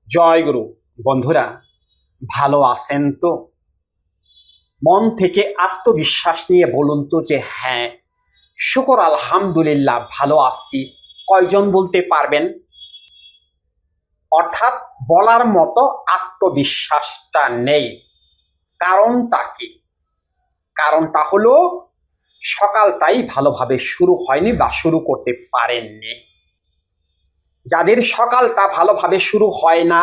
জয় গুরু। বন্ধুরা, ভালো আছেন তো? মন থেকে আত্মবিশ্বাস নিয়ে বলুন তো যে হ্যাঁ, শুকর আলহামদুলিল্লাহ ভালো আছি। কয়জন বলতে পারবেন? অর্থাৎ বলার মতো আত্মবিশ্বাসটা নেই। কারণটা কি? কারণটা হলো সকালটাই ভালোভাবে শুরু হয়নি বা শুরু করতে পারেননি। যাদের সকালটা ভালোভাবে শুরু হয় না,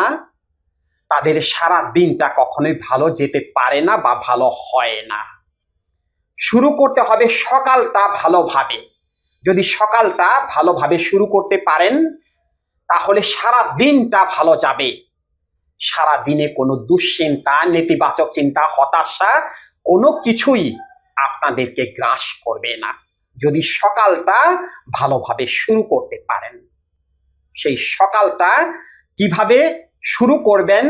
তাদের সারা দিনটা কখনোই ভালো যেতে পারে না বা ভালো হয় না। শুরু করতে হবে সকালটা ভালোভাবে। যদি সকালটা ভালোভাবে শুরু করতে পারেন, তাহলে সারা দিনটা ভালো যাবে। সারা দিনে কোনো দুশ্চিন্তা, নেতিবাচক চিন্তা, হতাশা কোনো কিছুই আপনাদেরকে গ্রাস করবে না, যদি সকালটা ভালোভাবে শুরু করতে পারেন। সেই সকালটা কিভাবে শুরু করবেন,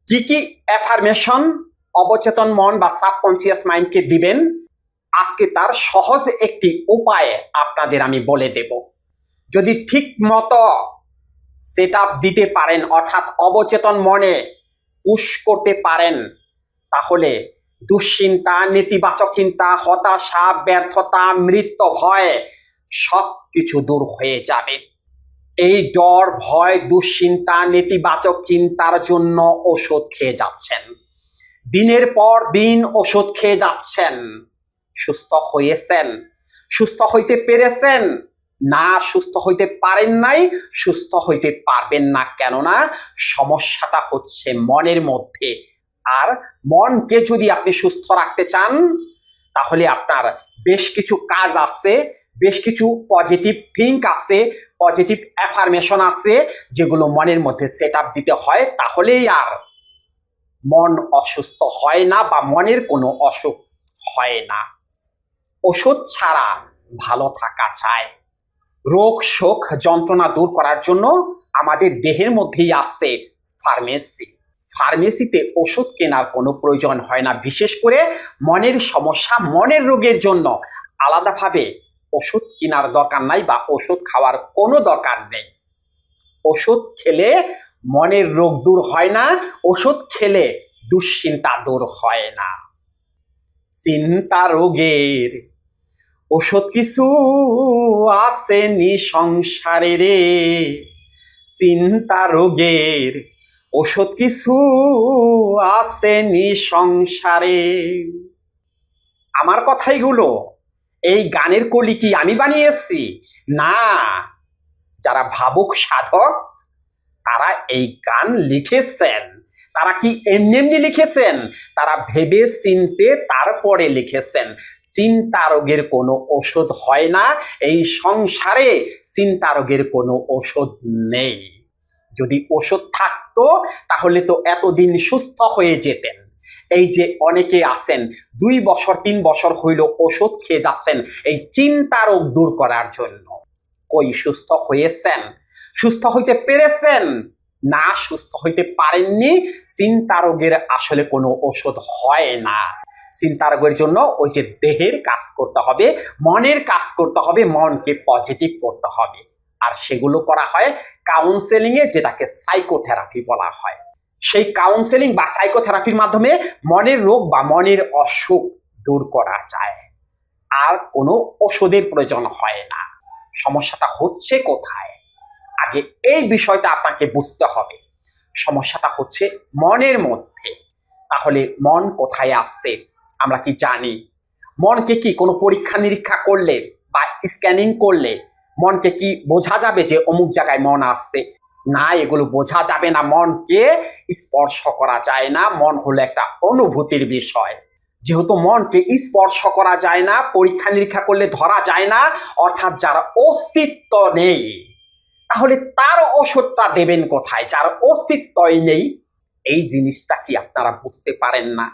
কি কি অ্যাফার্মেশন অবচেতন মন বা সাবকনসিয়াস মাইন্ডকে দিবেন, আজকে তার সহজ একটি উপায় আপনাদের আমি বলে দেব। যদি ঠিক মতো সেট আপ দিতে পারেন, অর্থাৎ অবচেতন মনে পুশ করতে পারেন, তাহলে দুশ্চিন্তা, নেতিবাচক চিন্তা, হতাশা, ব্যর্থতা, মৃত্যু ভয় সবকিছু দূর হয়ে যাবে। এই ডর, ভয়, দুশ্চিন্তা, নেতিবাচক চিন্তার জন্য ওষুধ খেয়ে যাচ্ছেন, দিনের পর দিন ওষুধ খেয়ে যাচ্ছেন। সুস্থ হয়েছেন? সুস্থ হইতে পেরেছেন? না, সুস্থ হইতে পারেন নাই, সুস্থ হইতে পারবেন না। কেননা সমস্যাটা হচ্ছে মনের মধ্যে। আর মনকে যদি আপনি সুস্থ রাখতে চান, তাহলে আপনার বেশ কিছু কাজ আছে, বেশ কিছু পজিটিভ থিঙ্ক আছে, পজিটিভ অ্যাফার্মেশন আছে, যেগুলো মনের মধ্যে সেট আপ দিতে হয়। তাহলেই আর মন অসুস্থ হয় না বা মনের কোনো অসুখ হয় না। ওষুধ ছাড়া ভালো থাকা চায়। রোগ শোক যন্ত্রণা দূর করার জন্য আমাদের দেহের মধ্যেই আছে ফার্মেসি। ফার্মেসিতে ওষুধ কেনার কোনো প্রয়োজন হয় না। বিশেষ করে মনের সমস্যা, মনের রোগের জন্য আলাদাভাবে ওষুধ কেনার দরকার নাই বা ওষুধ খাওয়ার কোনো দরকার নেই। ওষুধ খেলে মনের রোগ দূর হয় না, ওষুধ খেলে দুশ্চিন্তা দূর হয় না। চিন্তা রোগের ওষুধ কিছু আসেনি সংসারে রে, চিন্তা রোগের ওষুধ কিছু আসেনি সংসারে। আমার কথাইগুলো, এই গানের কলি কি আমি বানিয়েছি? না, যারা ভাবুক সাধক তারা এই গান লিখেছেন। তারা কি এমনি এমনি লিখেছেন? তারা ভেবে চিনতে তারপরে লিখেছেন। চিন্তা রোগের কোনো ওষুধ হয় না, এই সংসারে চিন্তা রোগের কোনো ওষুধ নেই। যদি ওষুধ থাকতো তাহলে তো এতদিন সুস্থ হয়ে যেতেন। এই যে অনেকে আছেন 2 বছর 3 বছর হইল ওষুধ খেয়ে যাচ্ছেন এই চিন্তা রোগ দূর করার জন্য। কই সুস্থ হয়েছেন? সুস্থ হইতে পেরেছেন? না, সুস্থ হইতে পারেননি। চিন্তা রোগের আসলে কোনো ওষুধ হয় না। চিন্তা রোগের জন্য ওই যে দেহের কাজ করতে হবে, মনের কাজ করতে হবে, মনকে পজিটিভ করতে হবে। আর সেগুলো করা হয় কাউন্সেলিং এ, যেটাকে সাইকোথেরাপি বলা হয়। সেই কাউন্সেলিং বা সাইকোথেরাপির মাধ্যমে মনের রোগ বা মনের অসুখ দূর করা যায়। আর কোনো ওষুধের প্রয়োজন হয় না। সমস্যাটা হচ্ছে কোথায়? আগে এই বিষয়টা আপনাকে বুঝতে হবে। সমস্যাটা হচ্ছে মনের মধ্যে। তাহলে মন কোথায় আসছে আমরা কি জানি? মনকে কি কোনো পরীক্ষা নিরীক্ষা করলে বা স্ক্যানিং করলে মনকে কি বোঝা যাবে যে অমুক জায়গায় মন আসছে? না, এগুলো বোঝা যাবে না। মনকে স্পর্শ করা যায় না। মন হলো একটা অনুভূতির বিষয়। যেহেতু মনকে স্পর্শ করা যায় না, পরীক্ষা নিরীক্ষা করলে ধরা যায় না, অর্থাৎ যার অস্তিত্ব নেই, তাহলে তার ওষুধটা দেবেন কোথায়? যার অস্তিত্বই নেই। এই জিনিসটা কি আপনারা বুঝতে পারেন না?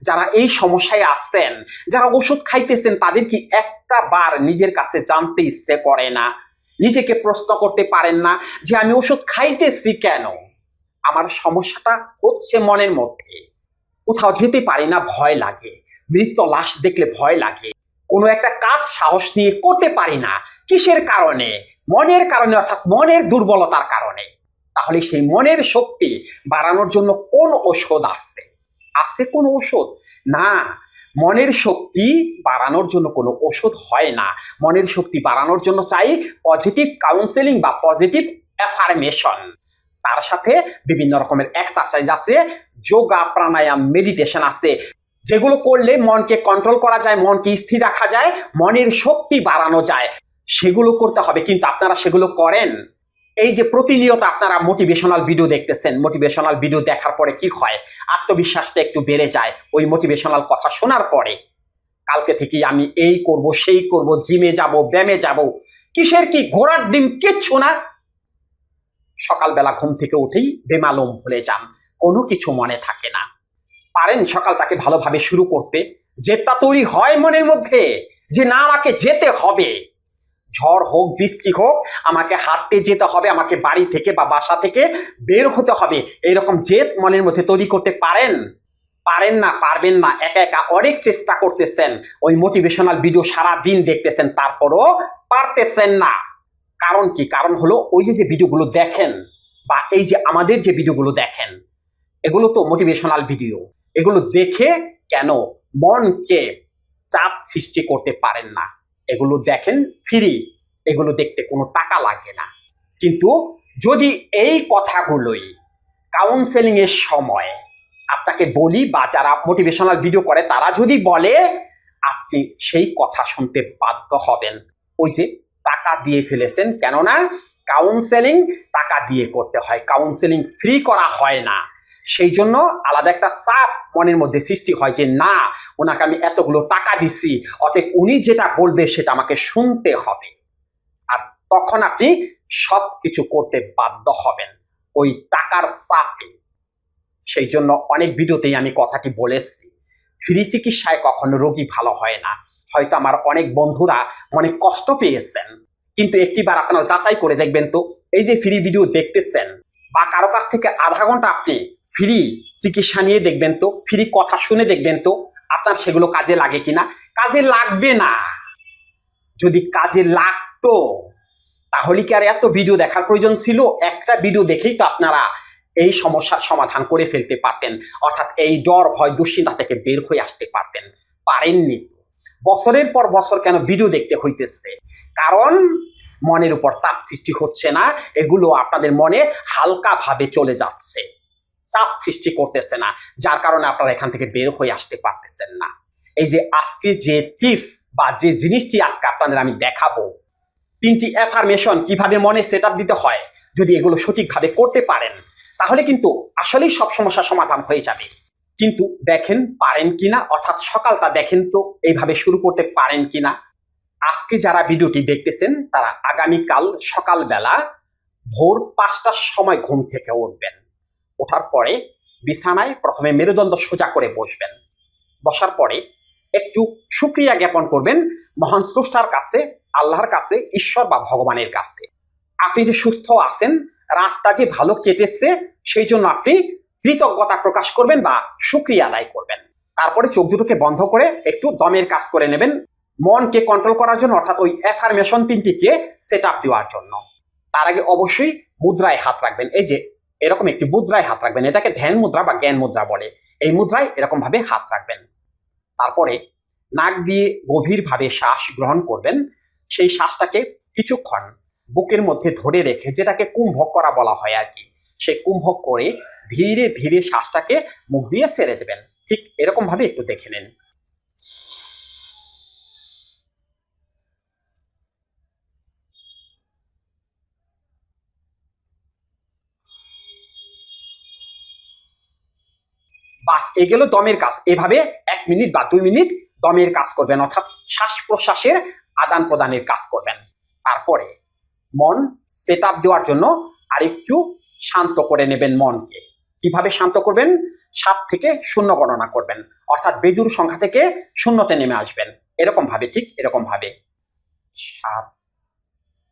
যারা এই সমস্যায় আছেন, যারা ওষুধ খাইতেছেন, তাদের কি একটা বার নিজের কাছে জানতে ইচ্ছে করে না? নিজেকে প্রশ্ন করতে পারেন না যে আমি ওষুধ খাইতেছি কেন? আমার সমস্যাটা হচ্ছে মনের মধ্যে। কোথাও যেতে পারি না, ভয় লাগে। মৃত লাশ দেখলে ভয় লাগে। কোনো একটা কাজ সাহস নিয়ে করতে পারি না। কিসের কারণে? মনের কারণে, অর্থাৎ মনের দুর্বলতার কারণে। তাহলে সেই মনের শক্তি বাড়ানোর জন্য কোন ঔষধ আছে? আছে কোন ঔষধ? না, মনের শক্তি বাড়ানোর জন্য কোনো ওষুধ হয় না। মনের শক্তি বাড়ানোর জন্য চাই পজিটিভ কাউন্সেলিং বা পজিটিভ অ্যাফার্মেশন। তার সাথে বিভিন্ন রকমের এক্সারসাইজ আছে, যোগা, প্রাণায়াম, মেডিটেশন আছে, যেগুলো করলে মনকে কন্ট্রোল করা যায়, মনকে স্থির রাখা যায়, মনের শক্তি বাড়ানো যায়। সেগুলো করতে হবে, কিন্তু আপনারা সেগুলো করেন? এই যে প্রতিনিয়ত আপনারা মোটিভেশনাল ভিডিও দেখতেছেন, মোটিভেশনাল ভিডিও দেখার পরে কি হয়? আত্মবিশ্বাসটা একটু বেড়ে যায় ওই মোটিভেশনাল কথা শোনার পরে। কালকে থেকে আমি এই করব, সেই করব, জিমে যাব, ব্যায়ামে যাব, কিসের কি, ঘোড়ার ডিম কিচ্ছু না। সকালবেলা ঘুম থেকে উঠেই বেমালুম ভুলে যান, কোনো কিছু মনে থাকে না। পারেন সকালটাকে ভালোভাবে শুরু করতে? জেদটা তৈরি হয় মনের মধ্যে যে না, আমাকে যেতে হবে, ঝড় হোক, বৃষ্টি হোক, আমাকে হাঁটতে যেতে হবে, আমাকে বাড়ি থেকে বা বাসা থেকে বের হতে হবে। এইরকম জেদ মনের মধ্যে তৈরি করতে পারেন? পারেন না, পারবেন না। একা একা অনেক চেষ্টা করতেছেন, ওই মোটিভেশনাল ভিডিও সারা দিন দেখতেছেন, তারপরও পারতেছেন না। কারণ কি? কারণ হলো ওই যে ভিডিওগুলো দেখেন বা এই যে আমাদের যে ভিডিওগুলো দেখেন, এগুলো তো মোটিভেশনাল ভিডিও। এগুলো দেখে কেন মনকে চাপ সৃষ্টি করতে পারেন না? এগুলো দেখেন ফ্রি, এগুলো দেখতে কোনো টাকা লাগে না। কিন্তু যদি এই কথাগুলোই কাউন্সেলিং এর সময় আপনাকে বলি বা যারা মোটিভেশনাল ভিডিও করে তারা যদি বলে, আপনি সেই কথা শুনতে বাধ্য হবেন। ওই যে টাকা দিয়ে ফেলেছেন, কেননা কাউন্সেলিং টাকা দিয়ে করতে হয়, কাউন্সেলিং ফ্রি করা হয় না। সেই জন্য আলাদা একটা চাপ মনের মধ্যে সৃষ্টি হয় যে না, ওনাকে আমি এতগুলো টাকা দিছি, অতএব উনি যেটা বলবে সেটা আমাকে শুনতে হবে। আর তখন আপনি সবকিছু করতে বাধ্য হবেন ওই টাকার চাপে। সেই জন্য অনেক ভিডিওতেই আমি কথাটি বলেছি, ফ্রি চিকিৎসায় কখনো রোগী ভালো হয় না। হয়তো আমার অনেক বন্ধুরা অনেক কষ্ট পেয়েছেন, কিন্তু একটিবার আপনারা যাচাই করে দেখবেন তো, এই যে ফ্রি ভিডিও দেখতেছেন বা কারো কাছ থেকে আধা ঘন্টা আপনি ফ্রি চিকিৎসা নিয়ে দেখবেন তো, ফ্রি কথা শুনে দেখবেন তো, আপনার সেগুলো কাজে লাগে কিনা? কাজে লাগবে না। যদি কাজে লাগতো তাহলে কি আর এত ভিডিও দেখার প্রয়োজন ছিল? একটা ভিডিও দেখেই তো আপনারা এই সমস্যার সমাধান করে ফেলতে পারতেন, অর্থাৎ এই ডর, ভয়, দুশ্চিন্তা থেকে বের হয়ে আসতে পারতেন। পারেননি। বছরের পর বছর কেন ভিডিও দেখতে হইতেছে? কারণ মনের উপর চাপ সৃষ্টি হচ্ছে না, এগুলো আপনাদের মনে হালকা ভাবে চলে যাচ্ছে, চাপ সৃষ্টি করতেছে না, যার কারণে আপনারা এখান থেকে বের হয়ে আসতে পারতেছেন না। এই যে আজকে যে টিপস বা যে জিনিসটি আজকে আপনাদের আমি দেখাবো, 3টি অ্যাফার্মেশন কিভাবে মনে সেট আপ দিতে হয়, যদি এগুলো সঠিকভাবে করতে পারেন তাহলে কিন্তু আসলেই সব সমস্যার সমাধান হয়ে যাবে। কিন্তু দেখেন পারেন কিনা, অর্থাৎ সকালটা দেখেন তো এইভাবে শুরু করতে পারেন কিনা। আজকে যারা ভিডিওটি দেখতেছেন তারা আগামীকাল সকালবেলা ভোর 5টার সময় ঘুম থেকে উঠবেন। ওঠার পরে বিছানায় প্রথমে মেরুদণ্ড সোজা করে বসবেন। বসার পরে একটু শুকরিয়া জ্ঞাপন করবেন মহান স্রষ্টার কাছে, আল্লাহর কাছে, ঈশ্বর বা ভগবানের কাছে। আপনি যে সুস্থ আছেন, রাতটা যে ভালো কেটেছে, সেই জন্য আপনি কৃতজ্ঞতা প্রকাশ করবেন বা শুকরিয়া আদায় করবেন। তারপরে চোখ দুটোকে বন্ধ করে একটু দমের কাজ করে নেবেন, মনকে কন্ট্রোল করার জন্য, অর্থাৎ ওই অ্যাফার্মেশন 3টিকে সেট আপ দেওয়ার জন্য। তার আগে অবশ্যই মুদ্রায় হাত রাখবেন। এই যে এরকম একটি মুদ্রায় হাত রাখবেন, এটাকে ধ্যান মুদ্রা বা জ্ঞান মুদ্রা বলে। এই মুদ্রায় এরকম ভাবে হাত রাখবেন। তারপরে নাক দিয়ে গভীরভাবে শ্বাস গ্রহণ করবেন। সেই শ্বাসটাকে কিছুক্ষণ বুকের মধ্যে ধরে রেখে, যেটাকে কুম্ভক করা বলা হয় আর কি, সেই কুম্ভক করে ধীরে ধীরে শ্বাসটাকে মুখ দিয়ে ছেড়ে দেবেন। ঠিক এরকম ভাবে একটু দেখে নিন। বাস, এ গেল দমের কাজ। এভাবে 1 মিনিট বা 2 মিনিট দমের কাজ করবেন, অর্থাৎ শ্বাস প্রশ্বাসের আদান প্রদানের কাজ করবেন। তারপরে মন সেট আপ দেওয়ার জন্য আরেকটু শান্ত করে নেবেন মনকে। কিভাবে শান্ত করবেন? 7 থেকে 0 গণনা করবেন, অর্থাৎ বেজুর সংখ্যা থেকে শূন্যতে নেমে আসবেন। এরকম ভাবে, ঠিক এরকম ভাবে 7,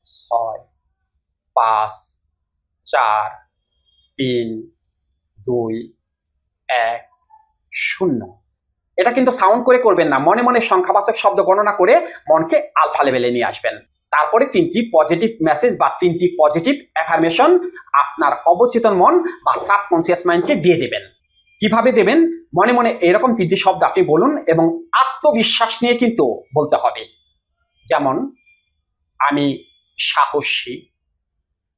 6, 5, 4, 3, 2, 1, 0। এটা কিন্তু সাউন্ড করে করবেন না, মনে মনে সংখ্যাবাচক শব্দ গণনা করে মনকে আলফা লেভেলে নিয়ে আসবেন। তারপরে 3টি পজিটিভ মেসেজ বা 3টি পজিটিভ অ্যাফার্মেশন আপনার অবচেতন মন বা সাবকনসিয়াস মাইন্ডকে দিয়ে দেবেন। কিভাবে দেবেন? মনে মনে এরকম 3টি শব্দ আপনি বলুন এবং আত্মবিশ্বাস নিয়ে কিন্তু বলতে হবে। যেমন, আমি সাহসী,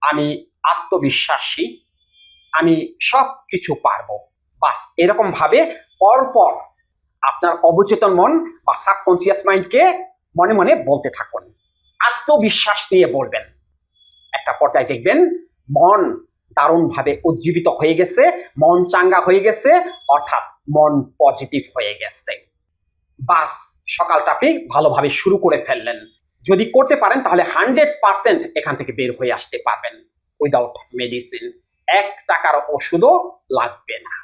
আমি আত্মবিশ্বাসী, আমি সব কিছু পারবো। বাস এরকম ভাবে পরপর আপনার অবচেতন মন বা সাবকনসিয়াস মাইন্ডকে মনে মনে বলতে থাকুন। আত্মবিশ্বাস নিয়ে বলবেন। একটা পর্যায়ে দেখবেন মন দারুণভাবে উজ্জীবিত হয়ে গেছে, মন চাঙ্গা হয়ে গেছে, অর্থাৎ মন পজিটিভ হয়ে গেছে। বাস সকালটা আপনি ভালোভাবে শুরু করে ফেললেন। যদি করতে পারেন তাহলে 100% এখান থেকে বের হয়ে আসতে পারবেন উইদাউট মেডিসিন। 1 টাকার ওষুধও লাগবে না।